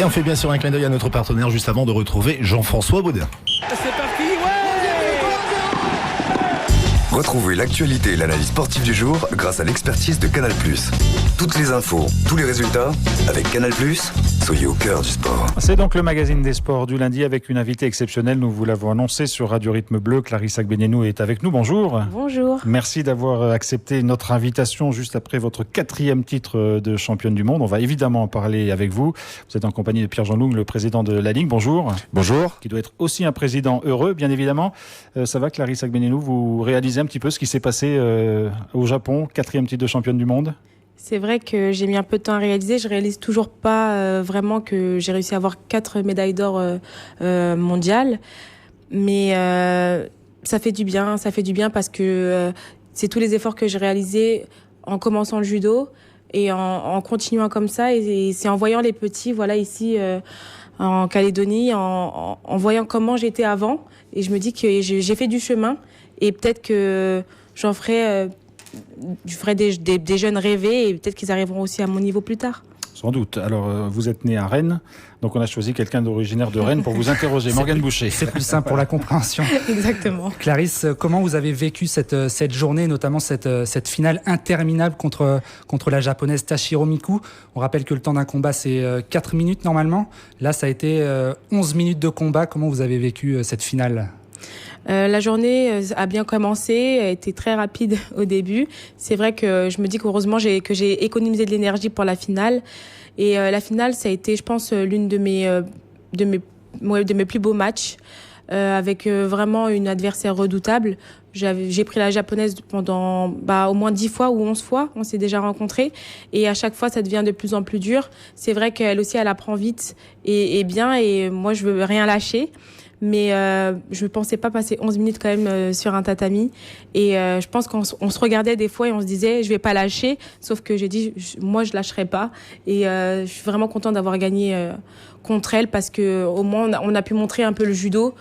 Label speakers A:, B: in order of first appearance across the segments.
A: Et on fait bien sûr un clin d'œil à notre partenaire juste avant de retrouver Jean-François Baudin.
B: C'est parti, ouais.
C: Retrouvez l'actualité et l'analyse sportive du jour grâce à l'expertise de Canal+. Toutes les infos, tous les résultats, avec Canal+, soyez au cœur du sport.
D: C'est donc le magazine des sports du lundi avec une invitée exceptionnelle. Nous vous l'avons annoncé sur Radio Rythme Bleu. Clarisse Agbenienou est avec nous. Bonjour.
E: Bonjour.
D: Merci d'avoir accepté notre invitation juste après votre 4e titre de championne du monde. On va évidemment en parler avec vous. Vous êtes en compagnie de Pierre-Jean Loung, le président de la Ligue. Bonjour.
F: Bonjour.
D: Qui doit être aussi un président heureux, bien évidemment. Ça va, Clarisse Agbenienou, vous réalisez un petit peu ce qui s'est passé au Japon, 4e titre de championne du monde?
E: C'est vrai que j'ai mis un peu de temps à réaliser. Je réalise toujours pas vraiment que j'ai réussi à avoir 4 médailles d'or mondiales. Mais ça fait du bien. Ça fait du bien parce que c'est tous les efforts que j'ai réalisés en commençant le judo et en continuant comme ça. Et c'est en voyant les petits, voilà, ici en Calédonie, en voyant comment j'étais avant. Et je me dis que j'ai fait du chemin. Et peut-être que j'en ferai... je ferai des jeunes rêver et peut-être qu'ils arriveront aussi à mon niveau plus tard.
D: Sans doute. Alors, vous êtes né à Rennes, donc on a choisi quelqu'un d'originaire de Rennes pour vous interroger. Morgane Boucher.
G: C'est plus simple pour la compréhension.
E: Exactement.
G: Clarisse, comment vous avez vécu cette journée, notamment cette finale interminable contre la japonaise Tashiro Miku? On rappelle que le temps d'un combat, c'est 4 minutes normalement. Là, ça a été 11 minutes de combat. Comment vous avez vécu cette finale?
E: La journée a bien commencé, a été très rapide au début. C'est vrai que je me dis qu'heureusement que j'ai économisé de l'énergie pour la finale. Et la finale, ça a été, je pense, l'une de mes plus beaux matchs, avec vraiment une adversaire redoutable. J'ai pris la japonaise pendant au moins 10 fois ou 11 fois. On s'est déjà rencontrés. Et à chaque fois, ça devient de plus en plus dur. C'est vrai qu'elle aussi, elle apprend vite et bien. Et moi, je veux rien lâcher. Mais je ne pensais pas passer 11 minutes quand même sur un tatami. Et je pense qu'on se regardait des fois et on se disait, je ne vais pas lâcher. Sauf que j'ai dit, moi, je ne lâcherai pas. Et je suis vraiment contente d'avoir gagné contre elle parce qu'au moins, on a pu montrer un peu le judo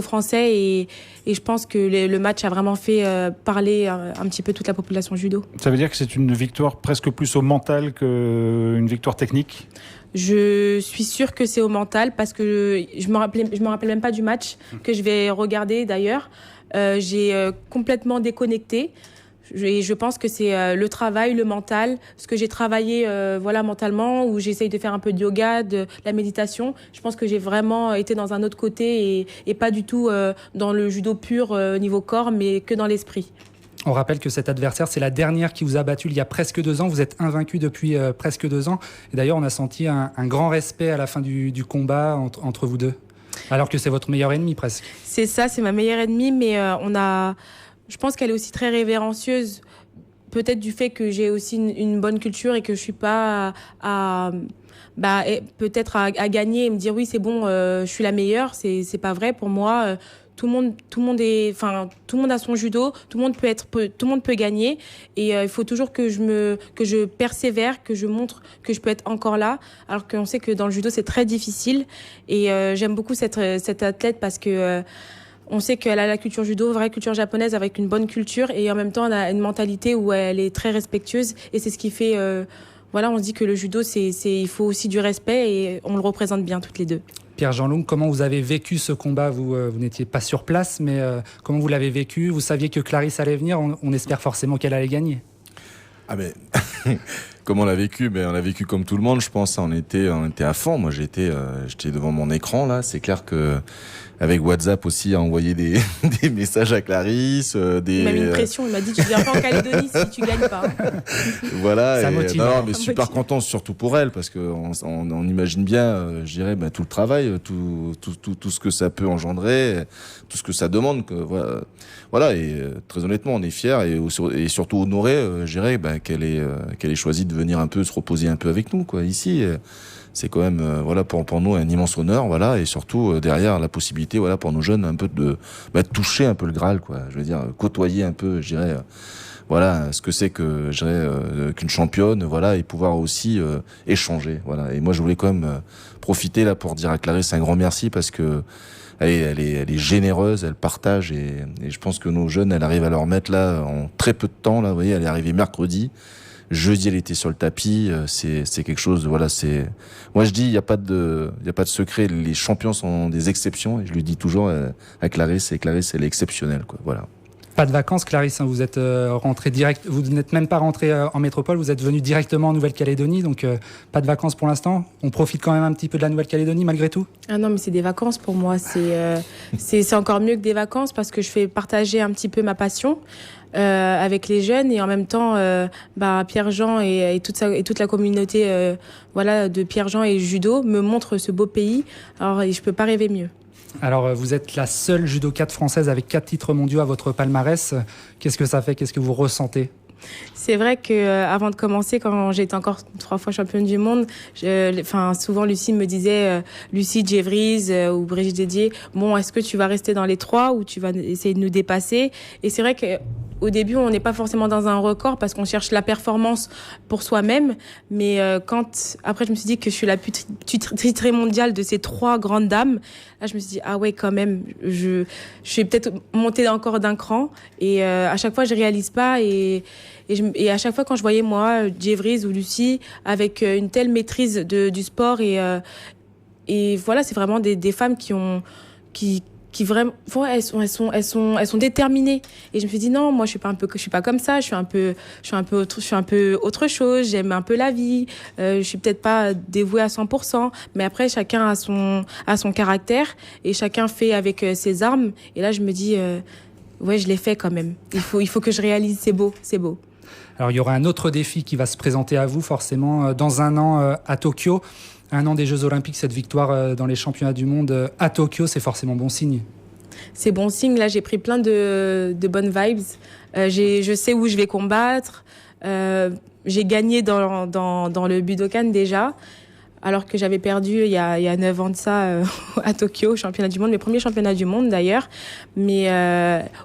E: français. Et je pense que le match a vraiment fait parler un petit peu toute la population judo.
D: Ça veut dire que c'est une victoire presque plus au mental qu'une victoire technique?
E: Je suis sûre que c'est au mental parce que je me rappelle même pas du match que je vais regarder d'ailleurs. J'ai complètement déconnecté. Je pense que c'est le travail, le mental, ce que j'ai travaillé mentalement, où j'essaye de faire un peu de yoga, de la méditation. Je pense que j'ai vraiment été dans un autre côté et pas du tout dans le judo pur niveau corps, mais que dans l'esprit.
G: On rappelle que cette adversaire, c'est la dernière qui vous a battu il y a presque 2 ans. Vous êtes invaincu depuis presque 2 ans. Et d'ailleurs, on a senti un grand respect à la fin du combat entre vous deux. Alors que c'est votre meilleur ennemi presque.
E: C'est ça, c'est ma meilleure ennemie, mais je pense qu'elle est aussi très révérencieuse. Peut-être du fait que j'ai aussi une bonne culture et que je suis pas peut-être à gagner et me dire oui, c'est bon, je suis la meilleure. C'est pas vrai pour moi. Tout le monde a son judo, tout le monde peut gagner et il faut toujours que je persévère, que je montre que je peux être encore là, alors qu'on sait que dans le judo c'est très difficile et j'aime beaucoup cette athlète parce que on sait qu'elle a la culture judo, vraie culture japonaise avec une bonne culture et en même temps elle a une mentalité où elle est très respectueuse et c'est ce qui fait on se dit que le judo il faut aussi du respect et on le représente bien toutes les deux.
G: Pierre-Jean Loung, comment vous avez vécu ce combat? Vous n'étiez pas sur place, mais comment vous l'avez vécu? Vous saviez que Clarisse allait venir, on espère forcément qu'elle allait gagner.
F: Ah mais comment on l'a vécu? On l'a vécu comme tout le monde, je pense. On était à fond. Moi, j'étais devant mon écran là. C'est clair que avec WhatsApp aussi, à envoyer des messages à Clarisse.
E: Il m'a mis une pression. Il m'a dit tu viens pas en Calédonie si tu gagnes pas.
F: Voilà.
G: Ça motive.
F: Non, mais super content surtout pour elle parce que on imagine bien, je dirais, tout le travail, tout ce que ça peut engendrer, tout ce que ça demande. Voilà. Et très honnêtement, on est fiers et surtout honorés, je dirais, qu'elle ait choisi de venir un peu se reposer un peu avec nous, quoi. Ici, c'est quand même, pour nous un immense honneur, voilà, et surtout derrière la possibilité, pour nos jeunes un peu de toucher un peu le Graal, quoi. Je veux dire, côtoyer un peu, je dirais, ce que c'est que, je dirais, qu'une championne, voilà, et pouvoir aussi échanger, voilà. Et moi, je voulais quand même profiter là pour dire à Clarisse un grand merci parce que elle est généreuse, elle partage et je pense que nos jeunes, elle arrive à leur mettre là en très peu de temps, là, vous voyez, elle est arrivée mercredi. Jeudi, elle était sur le tapis. C'est quelque chose. Voilà, c'est. Moi, je dis, il y a pas de secret. Les champions sont des exceptions. Et je le dis toujours à Clarisse. Et Clarisse, elle est exceptionnelle, quoi. Voilà.
G: Pas de vacances, Clarisse, hein, vous êtes rentré direct, vous n'êtes même pas rentré en métropole, vous êtes venu directement en Nouvelle-Calédonie, donc pas de vacances pour l'instant. On profite quand même un petit peu de la Nouvelle-Calédonie malgré tout.
E: Ah non, mais c'est des vacances pour moi. C'est encore mieux que des vacances parce que je fais partager un petit peu ma passion avec les jeunes et en même temps, Pierre-Jean et toute la communauté de Pierre-Jean et judo me montrent ce beau pays. Alors, je peux pas rêver mieux.
G: Alors, vous êtes la seule judokate française avec 4 titres mondiaux à votre palmarès. Qu'est-ce que ça fait? Qu'est-ce que vous ressentez?
E: C'est vrai que avant de commencer, quand j'étais encore 3 fois championne du monde, souvent Lucie me disait, Lucie Jevries ou Brigitte Dédier, bon, est-ce que tu vas rester dans les 3 ou tu vas essayer de nous dépasser? Et c'est vrai que au début, on n'est pas forcément dans un record parce qu'on cherche la performance pour soi-même. Mais après, je me suis dit que je suis la plus titrée mondiale de ces 3 grandes dames. Là, je me suis dit, ah ouais, quand même, je suis peut-être montée encore d'un cran. Et à chaque fois, je réalise pas. Et à chaque fois, quand je voyais moi, Jevries ou Lucie, avec une telle maîtrise du sport et voilà, c'est vraiment des femmes qui vraiment, elles sont déterminées. Et je me suis dit non, moi je suis pas comme ça, je suis un peu autre chose, j'aime un peu la vie, je suis peut-être pas dévouée à 100%, mais après chacun a son caractère et chacun fait avec ses armes. Et là je me dis ouais, je l'ai fait quand même. Il faut que je réalise, c'est beau.
G: Alors il y aura un autre défi qui va se présenter à vous forcément dans un an à Tokyo. Un an des Jeux Olympiques, cette victoire dans les championnats du monde à Tokyo, c'est forcément bon signe.
E: C'est bon signe. Là, j'ai pris plein de bonnes vibes. Je sais où je vais combattre. J'ai gagné dans le Budokan déjà, alors que j'avais perdu il y a 9 ans de ça à Tokyo, au championnat du monde, mes premiers championnats du monde d'ailleurs. Mais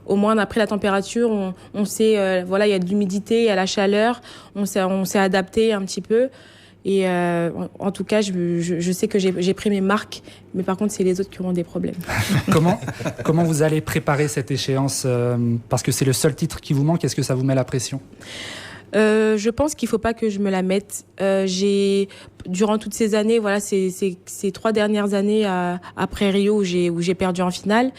E: au moins, après la température, on sait, il y a de l'humidité, il y a la chaleur, on s'est adapté un petit peu. Et en tout cas, je sais que j'ai pris mes marques, mais par contre, c'est les autres qui auront des problèmes.
G: Comment vous allez préparer cette échéance parce que c'est le seul titre qui vous manque, est-ce que ça vous met la pression?
E: Je pense qu'il faut pas que je me la mette. Durant toutes ces années, voilà, ces 3 dernières années après Rio où j'ai perdu en finale,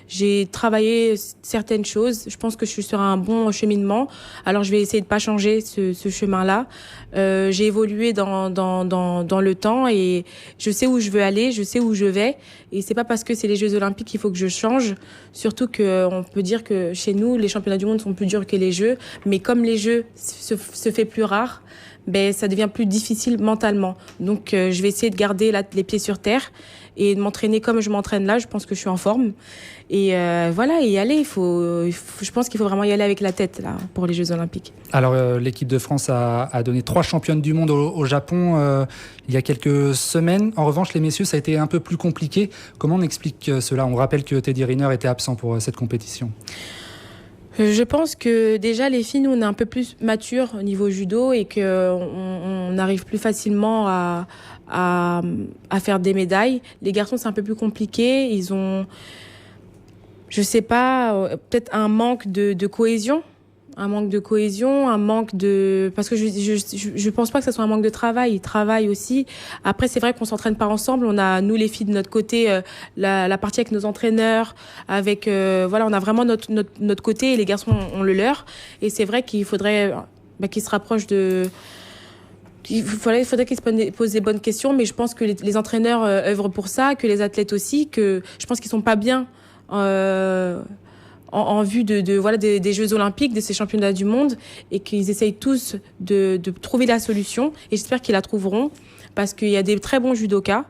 E: j'ai travaillé certaines choses. Je pense que je suis sur un bon cheminement. Alors, je vais essayer de pas changer ce chemin-là. J'ai évolué dans le temps et je sais où je veux aller, je sais où je vais. Et c'est pas parce que c'est les Jeux Olympiques qu'il faut que je change. Surtout qu'on peut dire que chez nous, les championnats du monde sont plus durs que les Jeux. Mais comme les Jeux se fait plus rare, ça devient plus difficile mentalement. Donc, je vais essayer de garder les pieds sur terre et de m'entraîner comme je m'entraîne là. Je pense que je suis en forme. Et voilà, et y aller. Je pense qu'il faut vraiment y aller avec la tête là pour les Jeux Olympiques.
G: Alors, l'équipe de France a donné 3 championnes du monde au Japon il y a quelques semaines. En revanche, les messieurs, ça a été un peu plus compliqué. Comment on explique cela? On rappelle que Teddy Riner était absent pour cette compétition.
E: Je pense que déjà les filles, nous, on est un peu plus matures au niveau judo et qu'on arrive plus facilement à faire des médailles. Les garçons, c'est un peu plus compliqué. Ils ont, je sais pas, peut-être un manque de cohésion. Un manque de... Parce que je pense pas que ça soit un manque de travail. Ils travaillent aussi. Après, c'est vrai qu'on s'entraîne pas ensemble. On a, nous, les filles, de notre côté, la partie avec nos entraîneurs, avec... on a vraiment notre côté et les garçons ont le leur. Et c'est vrai qu'il faudrait qu'ils se rapprochent de... Il faudrait qu'ils se posent des bonnes questions, mais je pense que les entraîneurs œuvrent pour ça, que les athlètes aussi, que je pense qu'ils sont pas bien... en vue des Jeux Olympiques, de ces championnats du monde, et qu'ils essayent tous de trouver la solution. Et j'espère qu'ils la trouveront, parce qu'il y a des très bons judokas.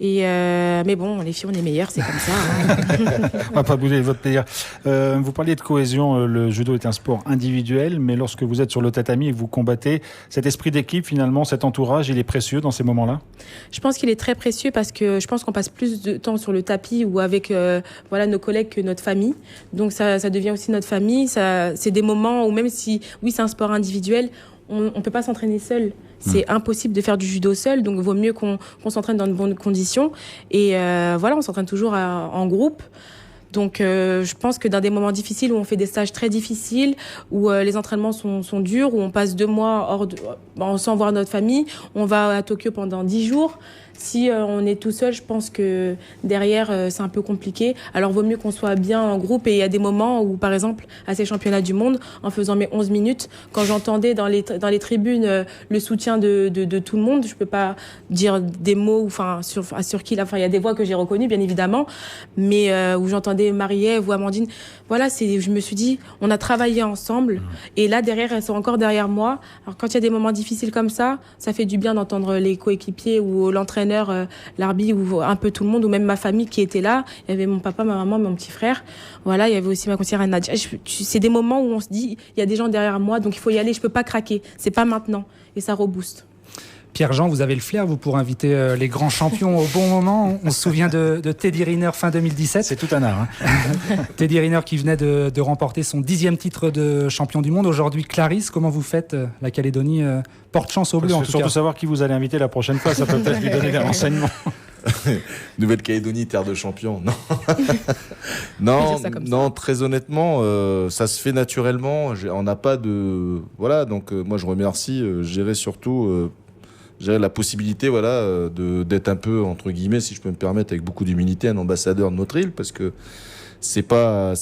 E: Mais bon, les filles, on est meilleures, c'est comme ça. Hein.
D: On va pas bouder votre plaisir. Vous parliez de cohésion. Le judo est un sport individuel, mais lorsque vous êtes sur le tatami et que vous combattez, cet esprit d'équipe, finalement, cet entourage, il est précieux dans ces moments-là?
E: Je pense qu'il est très précieux parce que je pense qu'on passe plus de temps sur le tapis ou avec nos collègues que notre famille. Donc ça devient aussi notre famille. C'est des moments où même si, oui, c'est un sport individuel, on peut pas s'entraîner seul. C'est impossible de faire du judo seul, donc il vaut mieux qu'on s'entraîne dans de bonnes conditions. Et on s'entraîne toujours en groupe. Donc je pense que dans des moments difficiles où on fait des stages très difficiles, où les entraînements sont durs, où on passe 2 mois sans voir notre famille, on va à Tokyo pendant 10 jours. Si on est tout seul, je pense que derrière, c'est un peu compliqué. Alors, vaut mieux qu'on soit bien en groupe. Et il y a des moments où, par exemple, à ces championnats du monde, en faisant mes 11 minutes, quand j'entendais dans les tribunes le soutien de tout le monde, je peux pas dire des mots sur qui. Il y a des voix que j'ai reconnues, bien évidemment, mais où j'entendais Marie-Ève ou Amandine. Voilà, je me suis dit, on a travaillé ensemble. Et là, derrière, elles sont encore derrière moi. Alors, quand il y a des moments difficiles comme ça fait du bien d'entendre les coéquipiers ou l'entraîneur, l'arbitre ou un peu tout le monde, ou même ma famille qui était là. Il y avait mon papa, ma maman, mon petit frère. Voilà, il y avait aussi ma conseillère Nadia. C'est des moments où on se dit, il y a des gens derrière moi, donc il faut y aller, je peux pas craquer. C'est pas maintenant. Et ça rebooste.
G: Pierre-Jean, vous avez le flair, vous, pour inviter les grands champions au bon moment. On se souvient de Teddy Riner fin 2017.
D: C'est tout un art.
G: Teddy Riner qui venait de remporter son 10e titre de champion du monde. Aujourd'hui, Clarisse, comment vous faites? La Calédonie porte chance aux Bleus, en tout cas.
D: Surtout savoir qui vous allez inviter la prochaine fois, ça peut peut-être lui donner des renseignements.
F: Nouvelle-Calédonie, terre de champions. Non, très honnêtement, ça se fait naturellement. On n'a pas de... Voilà, donc moi je remercie, gérer surtout... J'ai la possibilité, d'être un peu, entre guillemets, si je peux me permettre, avec beaucoup d'humilité, un ambassadeur de notre île, parce que c'est pas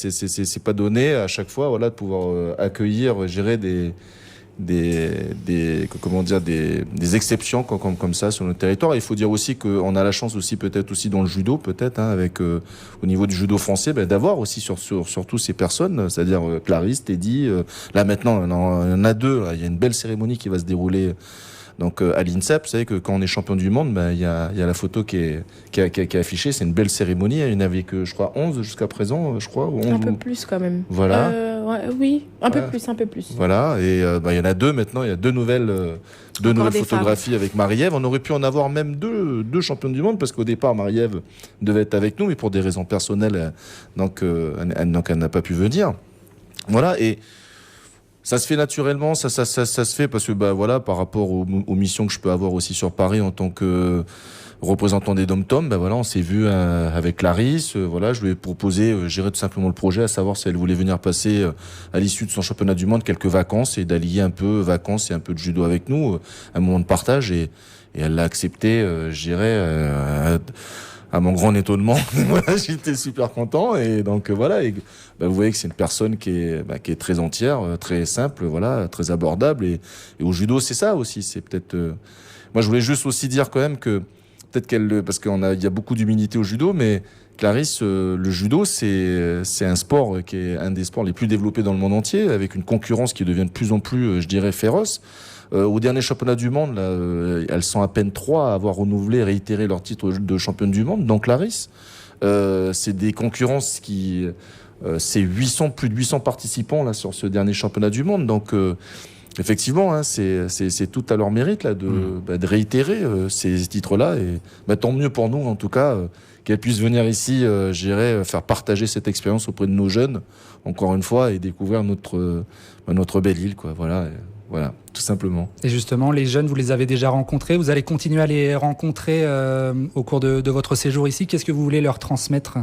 F: donné à chaque fois, de pouvoir accueillir, gérer des exceptions comme ça sur notre territoire. Il faut dire aussi qu'on a la chance aussi, peut-être aussi dans le judo, avec au niveau du judo français, d'avoir aussi surtout ces personnes, c'est-à-dire Clarisse, Teddy. Là maintenant, il y en a 2. Là, il y a une belle cérémonie qui va se dérouler. Donc à l'INSEP, vous savez que quand on est champion du monde, il y a la photo qui est affichée. C'est une belle cérémonie. Il y en avait que, je crois, 11 jusqu'à présent, je crois. Ou 11,
E: un peu plus quand même.
F: Voilà.
E: Oui, un peu plus.
F: Voilà. Et il y en a 2 maintenant. Il y a 2 nouvelles photographies avec Marie-Ève. On aurait pu en avoir même deux championnes du monde, parce qu'au départ, Marie-Ève devait être avec nous, mais pour des raisons personnelles, elle n'a pas pu venir. Voilà. Et ça se fait naturellement, ça se fait parce que par rapport aux missions que je peux avoir aussi sur Paris en tant que représentant des Dom-Tom, on s'est vu avec Clarisse. Je lui ai proposé, gérer tout simplement le projet, à savoir si elle voulait venir passer à l'issue de son championnat du monde quelques vacances et d'allier un peu vacances et un peu de judo avec nous, un moment de partage, et elle l'a accepté, à mon grand étonnement. J'étais super content, et donc vous voyez que c'est une personne qui est très entière, très simple, très abordable, et au judo c'est ça aussi. C'est peut-être moi je voulais juste aussi dire quand même que peut-être parce qu'il y a beaucoup d'humilité au judo, mais Clarisse, le judo c'est un sport qui est un des sports les plus développés dans le monde entier, avec une concurrence qui devient de plus en plus, je dirais, féroce. Au dernier championnat du monde, elles sont à peine 3 à avoir renouvelé et réitéré leur titre de championne du monde. Donc Clarisse, c'est des concurrences qui... c'est plus de 800 participants là sur ce dernier championnat du monde. Donc effectivement, c'est tout à leur mérite de réitérer ces titres-là. Et tant mieux pour nous, en tout cas, qu'elles puissent venir ici, faire partager cette expérience auprès de nos jeunes, encore une fois, et découvrir notre belle île, quoi. Voilà, tout simplement.
G: Et justement, les jeunes, vous les avez déjà rencontrés. Vous allez continuer à les rencontrer au cours de votre séjour ici. Qu'est-ce que vous voulez leur transmettre ?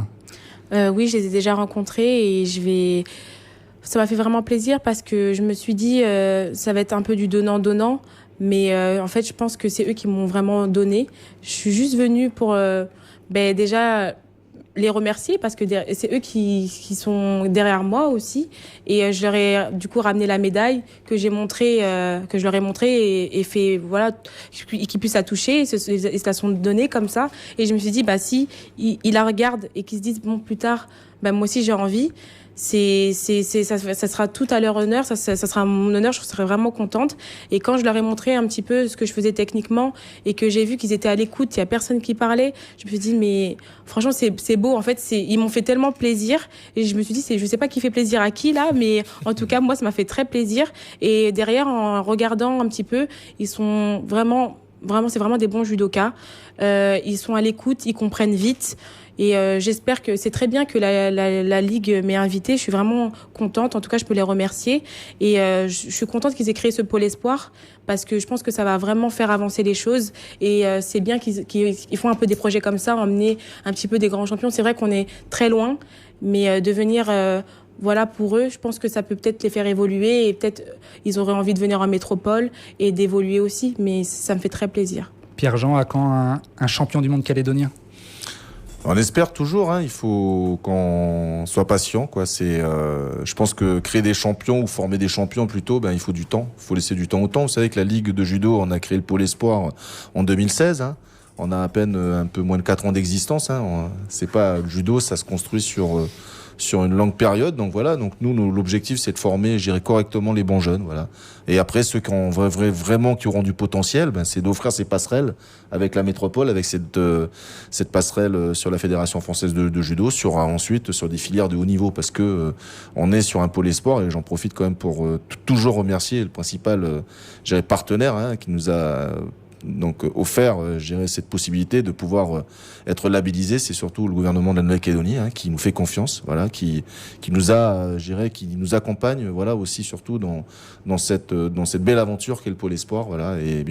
E: Oui, je les ai déjà rencontrés, et ça m'a fait vraiment plaisir, parce que je me suis dit, ça va être un peu du donnant-donnant. Mais en fait, je pense que c'est eux qui m'ont vraiment donné. Je suis juste venue pour déjà les remercier, parce que c'est eux qui sont derrière moi aussi, et je leur ai du coup ramené la médaille que je leur ai montrée et fait qu'ils puissent la toucher, et se la sont donnée comme ça. Et je me suis dit si ils la regardent et qu'ils se disent plus tard moi aussi j'ai envie, ça sera tout à leur honneur, ça sera mon honneur, je serai vraiment contente. Et quand je leur ai montré un petit peu ce que je faisais techniquement, et que j'ai vu qu'ils étaient à l'écoute, il y a personne qui parlait, je me suis dit mais franchement c'est beau, en fait ils m'ont fait tellement plaisir, et je me suis dit je sais pas qui fait plaisir à qui là, mais en tout cas moi ça m'a fait très plaisir. Et derrière, en regardant un petit peu, ils sont vraiment c'est vraiment des bons judokas. Ils sont à l'écoute, ils comprennent vite. Et j'espère que c'est très bien que la Ligue m'ait invitée. Je suis vraiment contente. En tout cas, je peux les remercier. Et je suis contente qu'ils aient créé ce pôle espoir parce que je pense que ça va vraiment faire avancer les choses. Et c'est bien qu'ils font un peu des projets comme ça, emmener un petit peu des grands champions. C'est vrai qu'on est très loin, mais devenir... voilà, pour eux, je pense que ça peut peut-être les faire évoluer et peut-être ils auraient envie de venir en métropole et d'évoluer aussi. Mais ça me fait très plaisir.
G: Pierre-Jean, à quand un champion du monde calédonien ?
F: On espère toujours, il faut qu'on soit patient, quoi. Je pense que créer des champions ou former des champions plutôt, il faut du temps. Il faut laisser du temps au temps. Vous savez que la Ligue de judo, on a créé le pôle espoir en 2016. On a à peine un peu moins de 4 ans d'existence. C'est pas le judo, ça se construit sur une longue période. Donc voilà, donc nous, l'objectif, c'est de former, correctement les bons jeunes, voilà. Et après, ceux qui ont vraiment, qui auront du potentiel, c'est d'offrir ces passerelles avec la métropole, avec cette passerelle sur la Fédération française de judo, ensuite sur des filières de haut niveau, parce que on est sur un pôle espoir, et j'en profite quand même pour toujours remercier le principal, partenaire, qui nous a donc offert, cette possibilité de pouvoir être labellisé. C'est surtout le gouvernement de la Nouvelle-Calédonie qui nous fait confiance, voilà, qui nous a, qui nous accompagne, voilà, aussi surtout dans cette belle aventure qu'est le pôle espoir, voilà. Et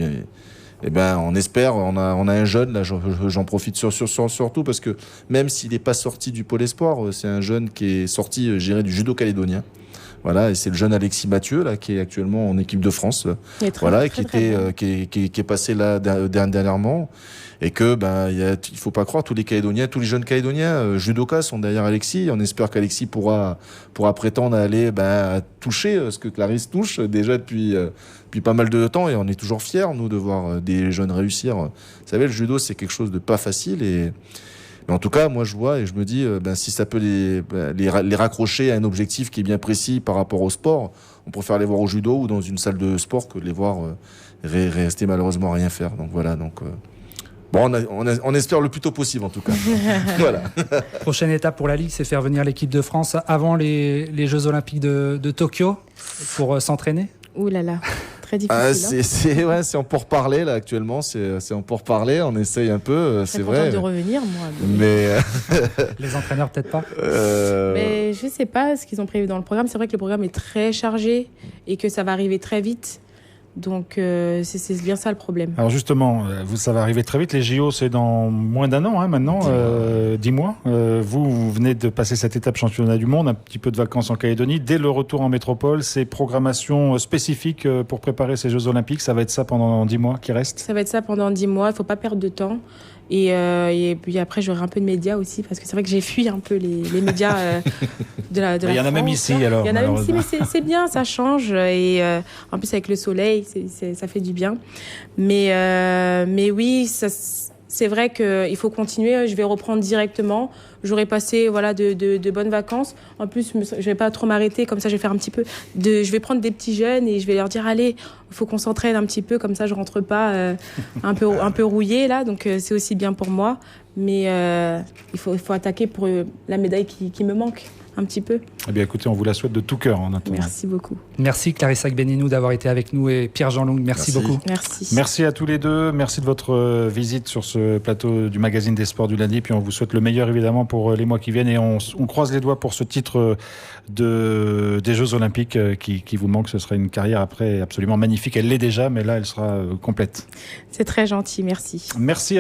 F: bien, on espère, on a un jeune là, j'en profite surtout parce que même s'il n'est pas sorti du pôle espoir, c'est un jeune qui est sorti, du judo calédonien. Voilà, et c'est le jeune Alexis Mathieu là qui est actuellement en équipe de France, voilà, qui est passé là dernièrement, et que il faut pas croire, tous les jeunes Calédoniens judokas sont derrière Alexis. On espère qu'Alexis pourra prétendre à aller à toucher ce que Clarisse touche déjà depuis pas mal de temps, et on est toujours fiers nous de voir des jeunes réussir. Vous savez, le judo c'est quelque chose de pas facile, mais en tout cas, moi, je vois et je me dis, si ça peut les raccrocher à un objectif qui est bien précis par rapport au sport, on préfère les voir au judo ou dans une salle de sport que de les voir rester malheureusement à rien faire. Donc voilà. On espère le plus tôt possible en tout cas. Voilà.
G: Prochaine étape pour la Ligue, c'est faire venir l'équipe de France avant les Jeux Olympiques de Tokyo pour s'entraîner.
E: Ouh là là. Très difficile.
F: C'est en pourparlers là actuellement, c'est en pourparlers, on essaye un peu, c'est vrai.
E: De revenir moi.
F: Mais
G: les entraîneurs peut-être pas.
E: Mais je sais pas ce qu'ils ont prévu dans le programme. C'est vrai que le programme est très chargé et que ça va arriver très vite. Donc c'est bien ça le problème.
D: Alors justement, ça va arriver très vite. Les JO, c'est dans moins d'un an maintenant, 10 mois. Vous venez de passer cette étape championnat du monde, un petit peu de vacances en Calédonie. Dès le retour en métropole, ces programmations spécifiques pour préparer ces Jeux Olympiques, ça va être ça pendant 10 mois qui restent ?
E: Ça va être ça pendant 10 mois, il ne faut pas perdre de temps. Et puis après, j'aurai un peu de médias aussi, parce que c'est vrai que j'ai fui un peu les médias de la
A: Il y en a même ici, alors.
E: Il y en a même ici, mais c'est bien, ça change. Et en plus, avec le soleil, ça fait du bien. Mais oui, c'est vrai qu'il faut continuer. Je vais reprendre directement. J'aurai passé de bonnes vacances. En plus, je vais pas trop m'arrêter. Comme ça, je vais faire un petit peu je vais prendre des petits jeunes et je vais leur dire allez, il faut qu'on s'entraîne un petit peu. Comme ça, je rentre pas un peu rouillée là. Donc c'est aussi bien pour moi. Mais il faut attaquer pour la médaille qui me manque un petit peu.
D: Eh bien, écoutez, on vous la souhaite de tout cœur en attendant.
E: Merci beaucoup.
G: Merci Clarissa Gbeninou d'avoir été avec nous, et Pierre-Jean Long, merci beaucoup.
E: Merci
D: à tous les deux. Merci de votre visite sur ce plateau du magazine des sports du lundi. Puis on vous souhaite le meilleur évidemment pour les mois qui viennent, et on croise les doigts pour ce titre des Jeux Olympiques qui vous manque. Ce sera une carrière après absolument magnifique. Elle l'est déjà, mais là elle sera complète.
E: C'est très gentil, merci.
D: Merci.